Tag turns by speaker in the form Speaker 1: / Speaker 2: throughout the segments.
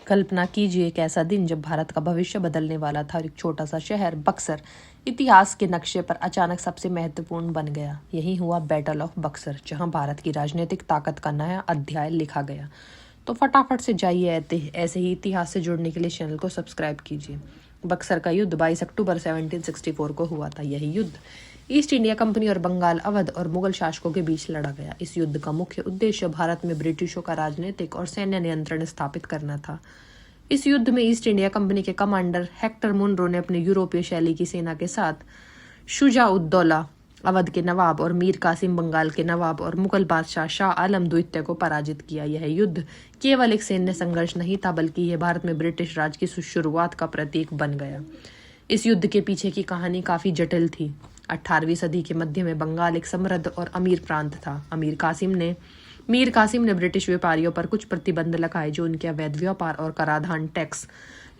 Speaker 1: कल्पना कीजिए एक ऐसा दिन जब भारत का भविष्य बदलने वाला था और एक छोटा सा शहर बक्सर इतिहास के नक्शे पर अचानक सबसे महत्वपूर्ण बन गया। यही हुआ बैटल ऑफ बक्सर, जहां भारत की राजनीतिक ताकत का नया अध्याय लिखा गया। तो फटाफट से जाइए ऐसे ही इतिहास से जुड़ने के लिए चैनल को सब्सक्राइब कीजिए। बक्सर का युद्ध 22 अक्टूबर 1764 को हुआ था। यही युद्ध ईस्ट इंडिया कंपनी और बंगाल, अवध और मुगल शासकों के बीच लड़ा गया। इस युद्ध का मुख्य उद्देश्य भारत में ब्रिटिशों का राजनीतिक और सैन्य नियंत्रण स्थापित करना था। इस युद्ध में ईस्ट इंडिया कंपनी के कमांडर हेक्टर मुनरो ने अपनी यूरोपीय शैली की सेना के साथ शुजा-उद-दौला अवध के नवाब और मीर कासिम बंगाल के नवाब और मुगल बादशाह शाह आलम द्वितीय को पराजित किया। यह युद्ध केवल एक सैन्य संघर्ष नहीं था, बल्कि यह भारत में ब्रिटिश राज की शुरुआत का प्रतीक बन गया। इस युद्ध के पीछे की कहानी काफी जटिल थी। 18वीं सदी के मध्य में बंगाल एक समृद्ध और अमीर प्रांत था। मीर कासिम ने ब्रिटिश व्यापारियों पर कुछ प्रतिबंध लगाए जो उनके अवैध व्यापार और कराधान टैक्स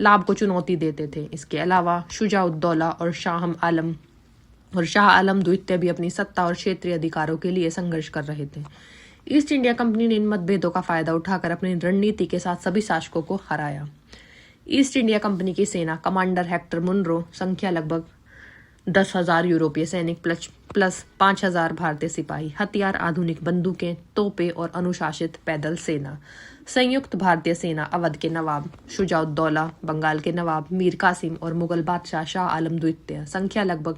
Speaker 1: लाभ को चुनौती देते थे। इसके अलावा शुजा-उद-दौला और शाह आलम द्वितीय भी अपनी सत्ता और क्षेत्रीय अधिकारों के लिए संघर्ष कर रहे थे। ईस्ट इंडिया कंपनी ने इन मतभेदों का फायदा उठाकर अपनी रणनीति के साथ सभी शासकों को हराया। ईस्ट इंडिया कंपनी की सेना कमांडर हेक्टर मुनरो, संख्या लगभग 10,000 यूरोपीय सैनिक प्लस 5,000 भारतीय सिपाही, हथियार आधुनिक बंदूकें, तोपें और अनुशासित पैदल सेना। संयुक्त भारतीय सेना अवध के नवाब शुजा-उद-दौला, बंगाल के नवाब मीर कासिम और मुगल बादशाह शाह आलम द्वितीय, संख्या लगभग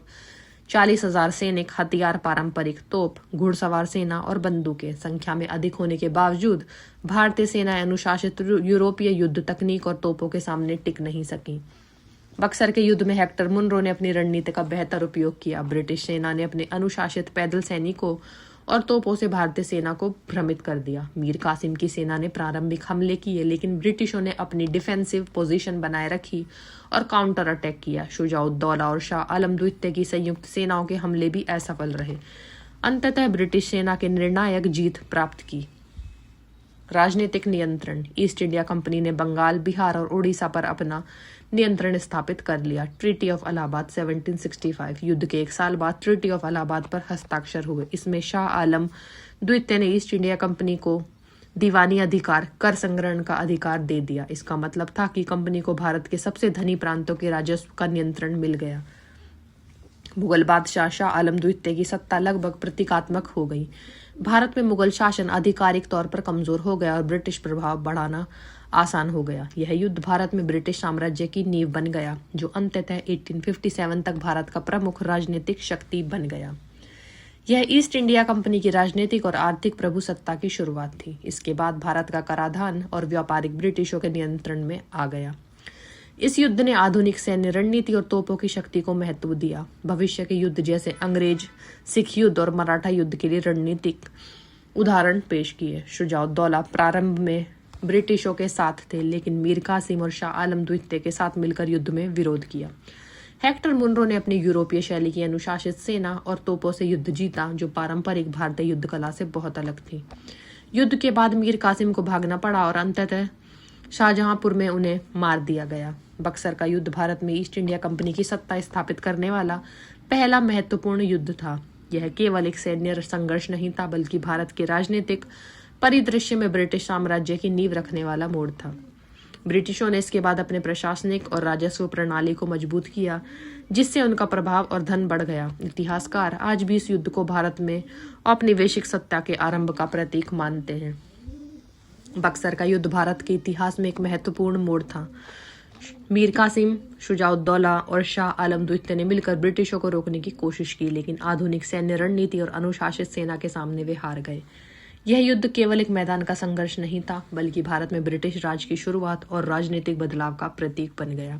Speaker 1: 40,000 सैनिक, हथियार पारंपरिक तोप, घुड़सवार सेना और बंदूकें। संख्या में अधिक होने के बावजूद भारतीय सेनाएं अनुशासित यूरोपीय युद्ध तकनीक और तोपों के सामने टिक नहीं सकी। बक्सर के युद्ध में हेक्टर मुनरो ने अपनी रणनीति का बेहतर उपयोग किया। ब्रिटिश सेना ने अपने अनुशासित पैदल सैनिकों और तोपों से भारतीय सेना को भ्रमित कर दिया। मीर कासिम की सेना ने प्रारंभिक हमले किए, लेकिन ब्रिटिशों ने अपनी डिफेंसिव पोजीशन बनाए रखी और काउंटर अटैक किया। शुजा-उद-दौला और शाह आलम द्वितीय की संयुक्त सेनाओं के हमले भी असफल रहे। अंततः ब्रिटिश सेना के निर्णायक जीत प्राप्त की। राजनीतिक नियंत्रण। ईस्ट इंडिया कंपनी ने बंगाल, बिहार और उड़ीसा पर अपना नियंत्रण स्थापित कर लिया। Treaty of Allahabad 1765। युद्ध के एक साल बाद ट्रीटी ऑफ इलाहाबाद पर हस्ताक्षर हुए। इसमें शाह आलम द्वितीय ने ईस्ट इंडिया कंपनी को दीवानी अधिकार, कर संग्रहण का अधिकार दे दिया। इसका मतलब था कि कंपनी को भारत के सबसे धनी प्रांतों के राजस्व का नियंत्रण मिल गया। मुगल बादशाह शाह आलम द्वितीय की सत्ता लगभग प्रतीकात्मक हो गई। भारत में मुगल शासन आधिकारिक तौर पर कमजोर हो गया और ब्रिटिश प्रभाव बढ़ाना आसान हो गया। यह युद्ध भारत में ब्रिटिश साम्राज्य की नींव बन गया, जो अंततः 1857 तक भारत का प्रमुख राजनीतिक शक्ति बन गया। यह ईस्ट इंडिया कंपनी की राजनीतिक और आर्थिक प्रभुसत्ता की शुरुआत थी। इसके बाद भारत का कराधान और व्यापारिक ब्रिटिशों के नियंत्रण में आ गया। इस युद्ध ने आधुनिक सैन्य रणनीति और तोपों की शक्ति को महत्व दिया। भविष्य के युद्ध जैसे अंग्रेज सिख युद्ध और मराठा युद्ध के लिए रणनीतिक उदाहरण पेश किए। शुजा-उद-दौला प्रारंभ में ब्रिटिशों के साथ थे, लेकिन मीर कासिम और शाह आलम द्वितीय के साथ मिलकर युद्ध में विरोध किया। हेक्टर मुनरो ने अपनी यूरोपीय शैली की अनुशासित सेना और तोपों से युद्ध जीता, जो पारंपरिक भारतीय युद्ध कला से बहुत अलग थी। युद्ध के बाद मीर कासिम को भागना पड़ा और अंततः शाहजहांपुर में उन्हें मार दिया गया। बक्सर का युद्ध भारत में ईस्ट इंडिया कंपनी की सत्ता स्थापित करने वाला पहला महत्वपूर्ण युद्ध था। यह केवल एक सैन्य संघर्ष नहीं था, बल्कि भारत के राजनीतिक परिदृश्य में ब्रिटिश साम्राज्य की नींव रखने वाला मोड़ था। ब्रिटिशों ने इसके बाद अपने प्रशासनिक और राजस्व प्रणाली को मजबूत किया, जिससे उनका प्रभाव और धन बढ़ गया। इतिहासकार आज भी इस युद्ध को भारत में औपनिवेशिक सत्ता के आरंभ का प्रतीक मानते हैं। बक्सर का युद्ध भारत के इतिहास में एक महत्वपूर्ण मोड़ था। मीर कासिम, शुजा-उद-दौला और शाह आलम द्वितीय ने मिलकर ब्रिटिशों को रोकने की कोशिश की, लेकिन आधुनिक सैन्य रणनीति और अनुशासित सेना के सामने वे हार गए। यह युद्ध केवल एक मैदान का संघर्ष नहीं था, बल्कि भारत में ब्रिटिश राज की शुरुआत और राजनीतिक बदलाव का प्रतीक बन गया।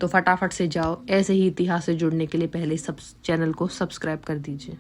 Speaker 1: तो फटाफट से जाओ ऐसे ही इतिहास से जुड़ने के लिए पहले चैनल को सब्सक्राइब कर दीजिए।